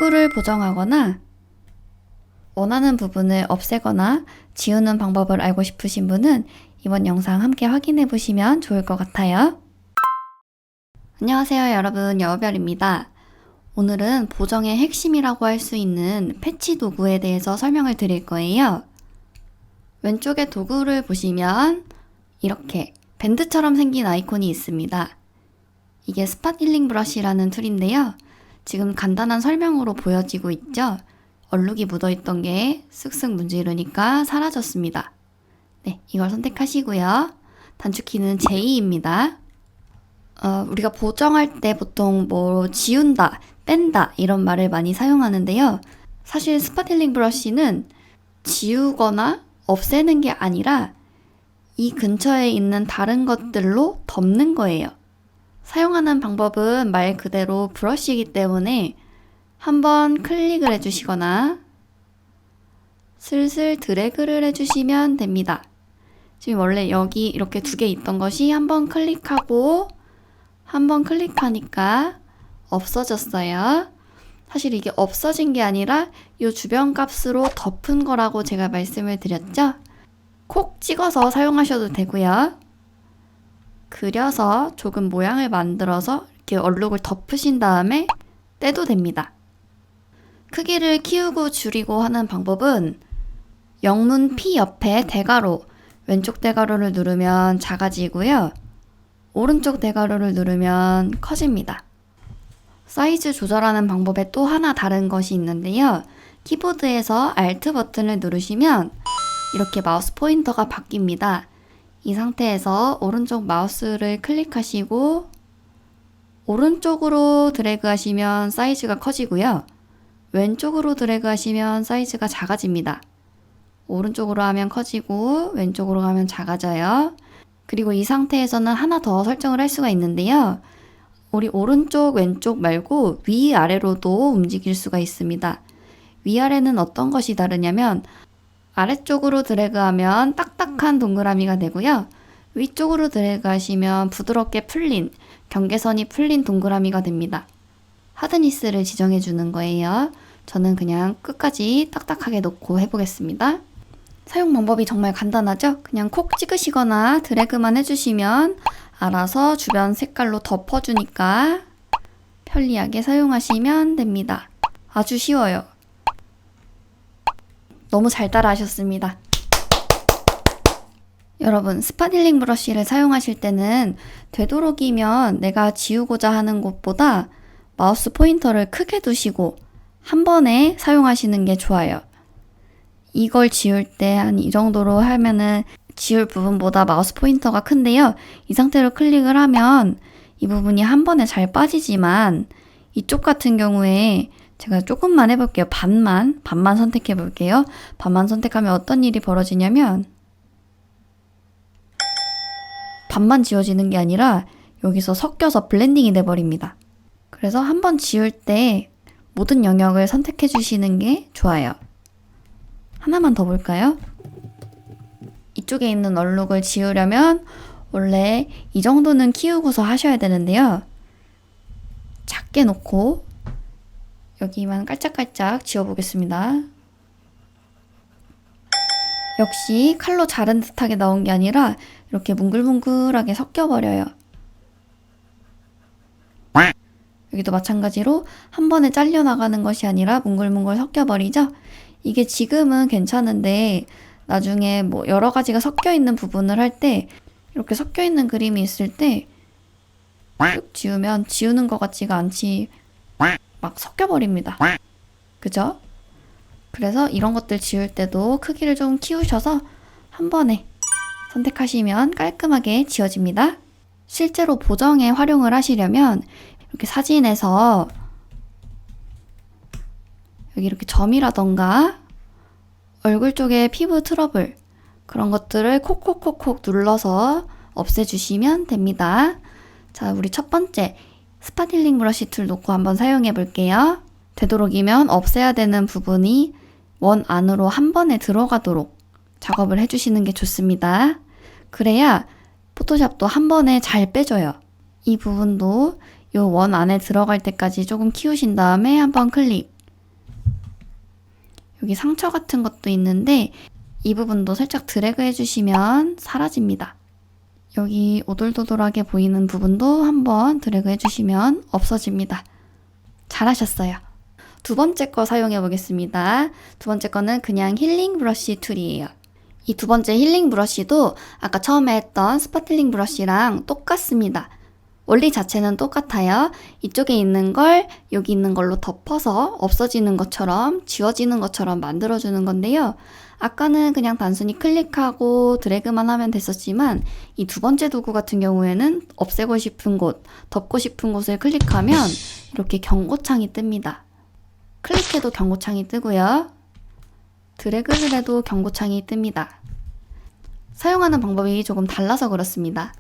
피부를 보정하거나 원하는 부분을 없애거나 지우는 방법을 알고 싶으신 분은 이번 영상 함께 확인해 보시면 좋을 것 같아요. 안녕하세요 여러분, 여우별입니다. 오늘은 보정의 핵심이라고 할 수 있는 패치 도구에 대해서 설명을 드릴 거예요. 왼쪽에 도구를 보시면 이렇게 밴드처럼 생긴 아이콘이 있습니다. 이게 스팟 힐링 브러쉬라는 툴인데요. 지금 간단한 설명으로 보여지고 있죠? 얼룩이 묻어있던 게 쓱쓱 문지르니까 사라졌습니다. 네, 이걸 선택하시고요. 단축키는 J입니다. 우리가 보정할 때 보통 지운다, 뺀다 이런 말을 많이 사용하는데요. 사실 스팟 힐링 브러쉬는 지우거나 없애는 게 아니라 이 근처에 있는 다른 것들로 덮는 거예요. 사용하는 방법은 말 그대로 브러쉬이기 때문에 한번 클릭을 해주시거나 슬슬 드래그를 해주시면 됩니다. 지금 원래 여기 이렇게 두 개 있던 것이 한번 클릭하고 한번 클릭하니까 없어졌어요. 사실 이게 없어진 게 아니라 이 주변 값으로 덮은 거라고 제가 말씀을 드렸죠? 콕 찍어서 사용하셔도 되고요. 그려서 조금 모양을 만들어서 이렇게 얼룩을 덮으신 다음에 떼도 됩니다. 크기를 키우고 줄이고 하는 방법은 영문 P 옆에 대괄호, 왼쪽 대괄호를 누르면 작아지고요. 오른쪽 대괄호를 누르면 커집니다. 사이즈 조절하는 방법에 또 하나 다른 것이 있는데요. 키보드에서 Alt 버튼을 누르시면 이렇게 마우스 포인터가 바뀝니다. 이 상태에서 오른쪽 마우스를 클릭하시고 오른쪽으로 드래그 하시면 사이즈가 커지고요. 왼쪽으로 드래그 하시면 사이즈가 작아집니다. 오른쪽으로 하면 커지고 왼쪽으로 가면 작아져요. 그리고 이 상태에서는 하나 더 설정을 할 수가 있는데요. 우리 오른쪽, 왼쪽 말고 위아래로도 움직일 수가 있습니다. 위아래는 어떤 것이 다르냐면 아래쪽으로 드래그하면 딱딱한 동그라미가 되고요. 위쪽으로 드래그하시면 부드럽게 풀린, 경계선이 풀린 동그라미가 됩니다. 하드니스를 지정해 주는 거예요. 저는 그냥 끝까지 딱딱하게 놓고 해보겠습니다. 사용 방법이 정말 간단하죠? 그냥 콕 찍으시거나 드래그만 해주시면 알아서 주변 색깔로 덮어주니까 편리하게 사용하시면 됩니다. 아주 쉬워요. 너무 잘 따라 하셨습니다. 여러분, 스팟 힐링 브러쉬를 사용하실 때는 되도록이면 내가 지우고자 하는 곳보다 마우스 포인터를 크게 두시고 한 번에 사용하시는 게 좋아요. 이걸 지울 때 한 이 정도로 하면은 지울 부분보다 마우스 포인터가 큰데요. 이 상태로 클릭을 하면 이 부분이 한 번에 잘 빠지지만 이쪽 같은 경우에 제가 조금만 해볼게요. 반만 선택해 볼게요. 반만 선택하면 어떤 일이 벌어지냐면 반만 지워지는 게 아니라 여기서 섞여서 블렌딩이 돼버립니다. 그래서 한번 지울 때 모든 영역을 선택해 주시는 게 좋아요. 하나만 더 볼까요? 이쪽에 있는 얼룩을 지우려면 원래 이 정도는 키우고서 하셔야 되는데요. 작게 놓고 여기만 깔짝깔짝 지워보겠습니다. 역시 칼로 자른 듯하게 나온 게 아니라 이렇게 뭉글뭉글하게 섞여버려요. 여기도 마찬가지로 한 번에 잘려나가는 것이 아니라 뭉글뭉글 섞여버리죠? 이게 지금은 괜찮은데 나중에 여러 가지가 섞여 있는 부분을 할 때 이렇게 섞여 있는 그림이 있을 때 쭉 지우면 지우는 것 같지가 않지 막 섞여버립니다. 그죠? 그래서 이런 것들 지울 때도 크기를 좀 키우셔서 한 번에 선택하시면 깔끔하게 지워집니다. 실제로 보정에 활용을 하시려면 이렇게 사진에서 여기 이렇게 점이라던가 얼굴 쪽에 피부 트러블 그런 것들을 콕콕콕콕 눌러서 없애주시면 됩니다. 자, 우리 첫 번째 스팟 힐링 브러쉬 툴 놓고 한번 사용해 볼게요. 되도록이면 없애야 되는 부분이 원 안으로 한 번에 들어가도록 작업을 해주시는 게 좋습니다. 그래야 포토샵도 한 번에 잘 빼줘요. 이 부분도 이 원 안에 들어갈 때까지 조금 키우신 다음에 한번 클릭. 여기 상처 같은 것도 있는데 이 부분도 살짝 드래그 해주시면 사라집니다. 여기 오돌도돌하게 보이는 부분도 한번 드래그 해주시면 없어집니다. 잘하셨어요. 두 번째 거 사용해 보겠습니다. 두 번째 거는 그냥 힐링 브러쉬 툴이에요. 이 두 번째 힐링 브러쉬도 아까 처음에 했던 스파클링 브러쉬랑 똑같습니다. 원리 자체는 똑같아요. 이쪽에 있는 걸 여기 있는 걸로 덮어서 없어지는 것처럼 지워지는 것처럼 만들어주는 건데요. 아까는 그냥 단순히 클릭하고 드래그만 하면 됐었지만 이 두 번째 도구 같은 경우에는 없애고 싶은 곳, 덮고 싶은 곳을 클릭하면 이렇게 경고창이 뜹니다. 클릭해도 경고창이 뜨고요. 드래그를 해도 경고창이 뜹니다. 사용하는 방법이 조금 달라서 그렇습니다.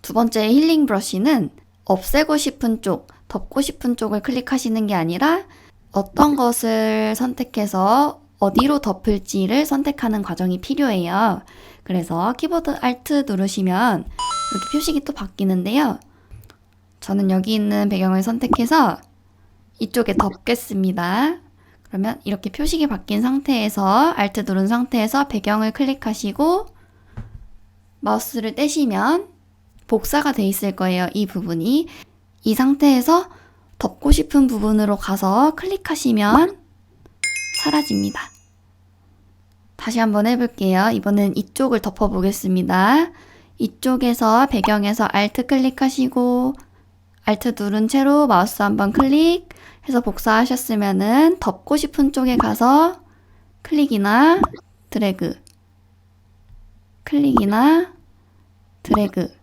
두 번째 힐링 브러쉬는 없애고 싶은 쪽, 덮고 싶은 쪽을 클릭하시는 게 아니라 어떤 것을 선택해서 어디로 덮을지를 선택하는 과정이 필요해요. 그래서 키보드 Alt 누르시면 이렇게 표식이 또 바뀌는데요. 저는 여기 있는 배경을 선택해서 이쪽에 덮겠습니다. 그러면 이렇게 표식이 바뀐 상태에서 Alt 누른 상태에서 배경을 클릭하시고 마우스를 떼시면 복사가 돼 있을 거예요. 이 부분이. 이 상태에서 덮고 싶은 부분으로 가서 클릭하시면 사라집니다. 다시 한번 해볼게요. 이번엔 이쪽을 덮어보겠습니다. 이쪽에서 배경에서 Alt 클릭하시고 Alt 누른 채로 마우스 한번 클릭해서 복사하셨으면은 덮고 싶은 쪽에 가서 클릭이나 드래그, 클릭이나 드래그.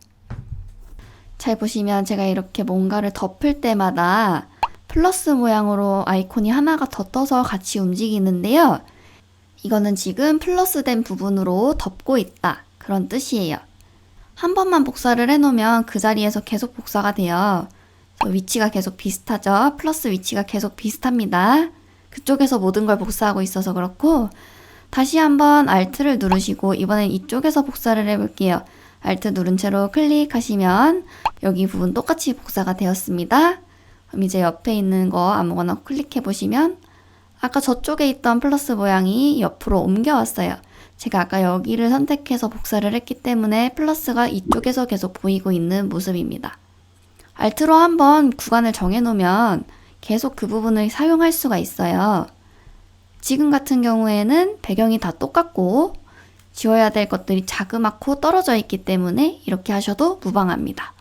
잘 보시면 제가 이렇게 뭔가를 덮을 때마다 플러스 모양으로 아이콘이 하나가 더 떠서 같이 움직이는데요. 이거는 지금 플러스된 부분으로 덮고 있다. 그런 뜻이에요. 한 번만 복사를 해놓으면 그 자리에서 계속 복사가 돼요. 위치가 계속 비슷하죠? 플러스 위치가 계속 비슷합니다. 그쪽에서 모든 걸 복사하고 있어서 그렇고 다시 한번 Alt를 누르시고 이번엔 이쪽에서 복사를 해볼게요. Alt 누른 채로 클릭하시면 여기 부분 똑같이 복사가 되었습니다. 그럼 이제 옆에 있는 거 아무거나 클릭해 보시면 아까 저쪽에 있던 플러스 모양이 옆으로 옮겨왔어요. 제가 아까 여기를 선택해서 복사를 했기 때문에 플러스가 이쪽에서 계속 보이고 있는 모습입니다. Alt로 한번 구간을 정해놓으면 계속 그 부분을 사용할 수가 있어요. 지금 같은 경우에는 배경이 다 똑같고 지워야 될 것들이 자그맣고 떨어져 있기 때문에 이렇게 하셔도 무방합니다.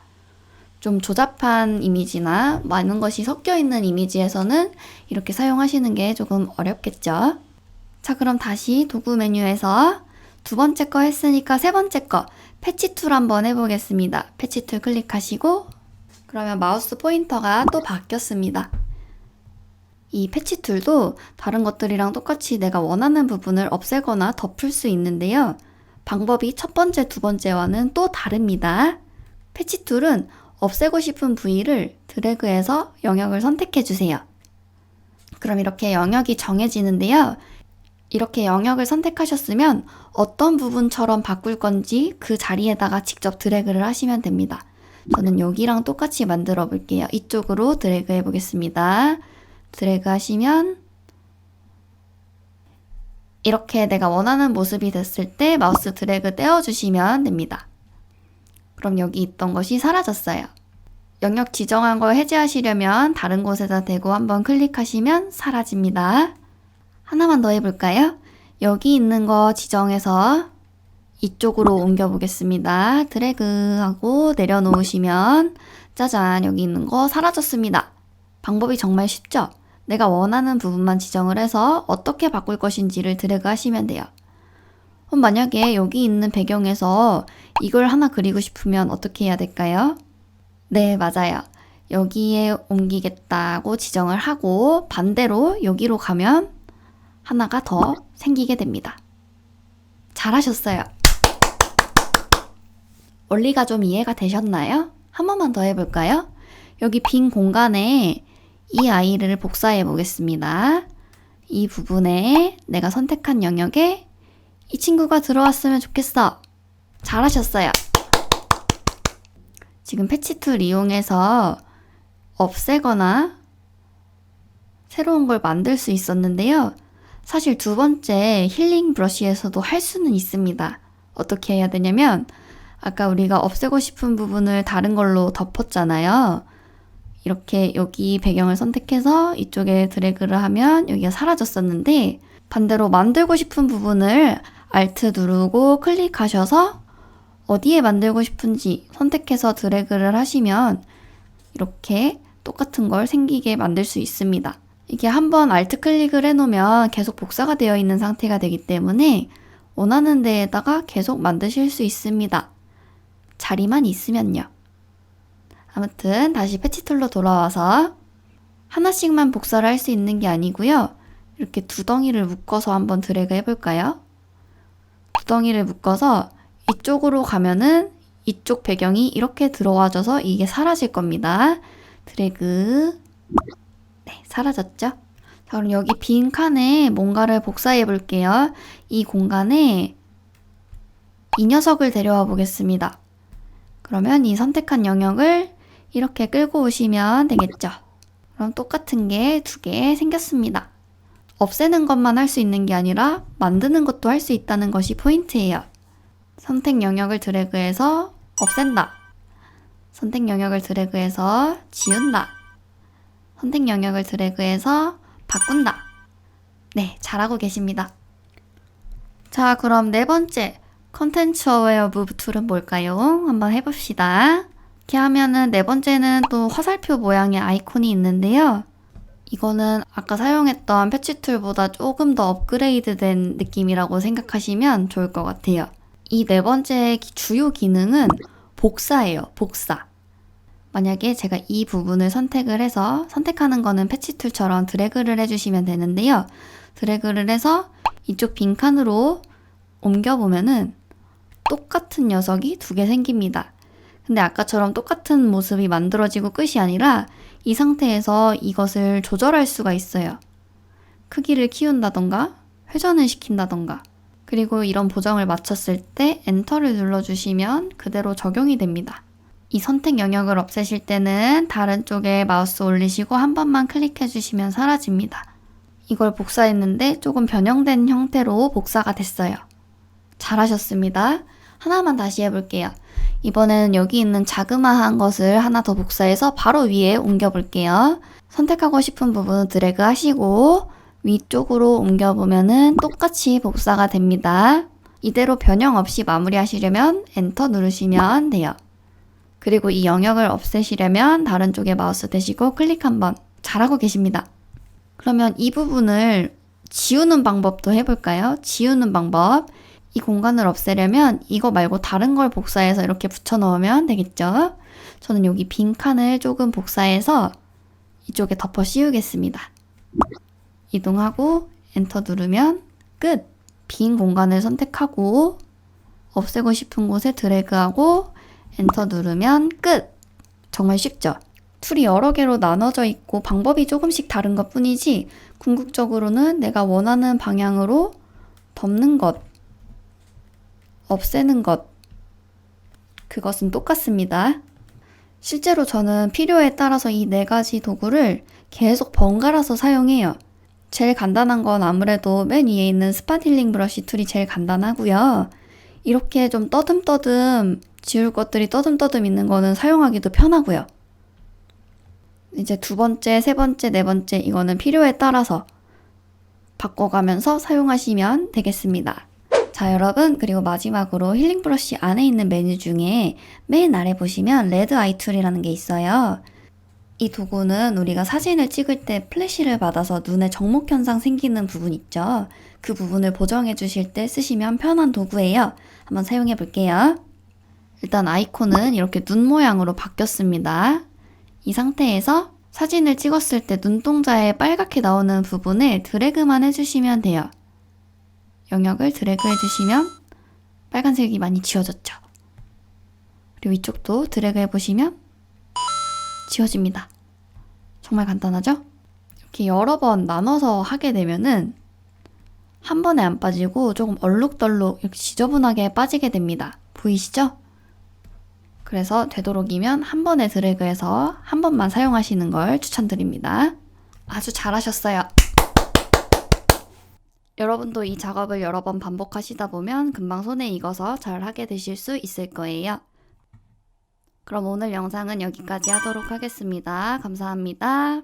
좀 조잡한 이미지나 많은 것이 섞여 있는 이미지에서는 이렇게 사용하시는 게 조금 어렵겠죠. 자, 그럼 다시 도구 메뉴에서 두 번째 거 했으니까 세 번째 거 패치 툴 한번 해보겠습니다. 패치 툴 클릭하시고 그러면 마우스 포인터가 또 바뀌었습니다. 이 패치 툴도 다른 것들이랑 똑같이 내가 원하는 부분을 없애거나 덮을 수 있는데요. 방법이 첫 번째, 두 번째와는 또 다릅니다. 패치 툴은 없애고 싶은 부위를 드래그해서 영역을 선택해 주세요. 그럼 이렇게 영역이 정해지는데요. 이렇게 영역을 선택하셨으면 어떤 부분처럼 바꿀 건지 그 자리에다가 직접 드래그를 하시면 됩니다. 저는 여기랑 똑같이 만들어 볼게요. 이쪽으로 드래그 해 보겠습니다. 드래그 하시면 이렇게 내가 원하는 모습이 됐을 때 마우스 드래그 떼어주시면 됩니다. 그럼 여기 있던 것이 사라졌어요. 영역 지정한 걸 해제하시려면 다른 곳에다 대고 한번 클릭하시면 사라집니다. 하나만 더 해볼까요? 여기 있는 거 지정해서 이쪽으로 옮겨 보겠습니다. 드래그하고 내려놓으시면 짜잔, 여기 있는 거 사라졌습니다. 방법이 정말 쉽죠? 내가 원하는 부분만 지정을 해서 어떻게 바꿀 것인지를 드래그 하시면 돼요. 그럼 만약에 여기 있는 배경에서 이걸 하나 그리고 싶으면 어떻게 해야 될까요? 네, 맞아요. 여기에 옮기겠다고 지정을 하고 반대로 여기로 가면 하나가 더 생기게 됩니다. 잘하셨어요. 원리가 좀 이해가 되셨나요? 한 번만 더 해볼까요? 여기 빈 공간에 이 아이를 복사해 보겠습니다. 이 부분에 내가 선택한 영역에 이 친구가 들어왔으면 좋겠어. 잘하셨어요. 지금 패치 툴 이용해서 없애거나 새로운 걸 만들 수 있었는데요. 사실 두 번째 힐링 브러쉬에서도 할 수는 있습니다. 어떻게 해야 되냐면 아까 우리가 없애고 싶은 부분을 다른 걸로 덮었잖아요. 이렇게 여기 배경을 선택해서 이쪽에 드래그를 하면 여기가 사라졌었는데 반대로 만들고 싶은 부분을 Alt 누르고 클릭하셔서 어디에 만들고 싶은지 선택해서 드래그를 하시면 이렇게 똑같은 걸 생기게 만들 수 있습니다. 이게 한번 Alt 클릭을 해놓으면 계속 복사가 되어 있는 상태가 되기 때문에 원하는 데에다가 계속 만드실 수 있습니다. 자리만 있으면요. 아무튼 다시 패치 툴로 돌아와서 하나씩만 복사를 할 수 있는 게 아니고요. 이렇게 두 덩이를 묶어서 한번 드래그 해볼까요? 두 덩이를 묶어서 이쪽으로 가면은 이쪽 배경이 이렇게 들어와져서 이게 사라질 겁니다. 드래그. 네, 사라졌죠? 자, 그럼 여기 빈 칸에 뭔가를 복사해 볼게요. 이 공간에 이 녀석을 데려와 보겠습니다. 그러면 이 선택한 영역을 이렇게 끌고 오시면 되겠죠. 그럼 똑같은 게 두 개 생겼습니다. 없애는 것만 할 수 있는 게 아니라 만드는 것도 할 수 있다는 것이 포인트예요. 선택 영역을 드래그해서 없앤다. 선택 영역을 드래그해서 지운다. 선택 영역을 드래그해서 바꾼다. 네, 잘하고 계십니다. 자, 그럼 네 번째 컨텐츠 어웨어 무브 툴은 뭘까요? 한번 해봅시다. 이렇게 하면은 네 번째는 또 화살표 모양의 아이콘이 있는데요. 이거는 아까 사용했던 패치 툴보다 조금 더 업그레이드 된 느낌이라고 생각하시면 좋을 것 같아요. 이 네 번째 주요 기능은 복사예요. 복사. 만약에 제가 이 부분을 선택을 해서 선택하는 거는 패치 툴처럼 드래그를 해주시면 되는데요. 드래그를 해서 이쪽 빈칸으로 옮겨보면은 똑같은 녀석이 두 개 생깁니다. 근데 아까처럼 똑같은 모습이 만들어지고 끝이 아니라 이 상태에서 이것을 조절할 수가 있어요. 크기를 키운다던가 회전을 시킨다던가 그리고 이런 보정을 마쳤을 때 엔터를 눌러주시면 그대로 적용이 됩니다. 이 선택 영역을 없애실 때는 다른 쪽에 마우스 올리시고 한 번만 클릭해 주시면 사라집니다. 이걸 복사했는데 조금 변형된 형태로 복사가 됐어요. 잘하셨습니다. 하나만 다시 해볼게요. 이번에는 여기 있는 자그마한 것을 하나 더 복사해서 바로 위에 옮겨볼게요. 선택하고 싶은 부분 드래그 하시고 위쪽으로 옮겨보면은 똑같이 복사가 됩니다. 이대로 변형 없이 마무리하시려면 엔터 누르시면 돼요. 그리고 이 영역을 없애시려면 다른 쪽에 마우스 대시고 클릭 한번. 잘하고 계십니다. 그러면 이 부분을 지우는 방법도 해볼까요? 지우는 방법. 이 공간을 없애려면 이거 말고 다른 걸 복사해서 이렇게 붙여 넣으면 되겠죠? 저는 여기 빈 칸을 조금 복사해서 이쪽에 덮어 씌우겠습니다. 이동하고 엔터 누르면 끝! 빈 공간을 선택하고 없애고 싶은 곳에 드래그하고 엔터 누르면 끝! 정말 쉽죠? 툴이 여러 개로 나눠져 있고 방법이 조금씩 다른 것 뿐이지 궁극적으로는 내가 원하는 방향으로 덮는 것, 없애는 것, 그것은 똑같습니다. 실제로 저는 필요에 따라서 이 네 가지 도구를 계속 번갈아서 사용해요. 제일 간단한 건 아무래도 맨 위에 있는 스팟 힐링 브러쉬 툴이 제일 간단하고요. 이렇게 좀 떠듬떠듬 지울 것들이 떠듬떠듬 있는 거는 사용하기도 편하고요. 이제 두 번째, 세 번째, 네 번째 이거는 필요에 따라서 바꿔가면서 사용하시면 되겠습니다. 자, 여러분, 그리고 마지막으로 힐링 브러쉬 안에 있는 메뉴 중에 맨 아래 보시면 레드 아이 툴이라는 게 있어요. 이 도구는 우리가 사진을 찍을 때 플래시를 받아서 눈에 적목 현상 생기는 부분 있죠. 그 부분을 보정해 주실 때 쓰시면 편한 도구예요. 한번 사용해 볼게요. 일단 아이콘은 이렇게 눈 모양으로 바뀌었습니다. 이 상태에서 사진을 찍었을 때 눈동자에 빨갛게 나오는 부분을 드래그만 해주시면 돼요. 영역을 드래그 해주시면 빨간색이 많이 지워졌죠. 그리고 이쪽도 드래그 해보시면 지워집니다. 정말 간단하죠? 이렇게 여러 번 나눠서 하게 되면은 한 번에 안 빠지고 조금 얼룩덜룩 이렇게 지저분하게 빠지게 됩니다. 보이시죠? 그래서 되도록이면 한 번에 드래그해서 한 번만 사용하시는 걸 추천드립니다. 아주 잘하셨어요. 여러분도 이 작업을 여러 번 반복하시다 보면 금방 손에 익어서 잘 하게 되실 수 있을 거예요. 그럼 오늘 영상은 여기까지 하도록 하겠습니다. 감사합니다.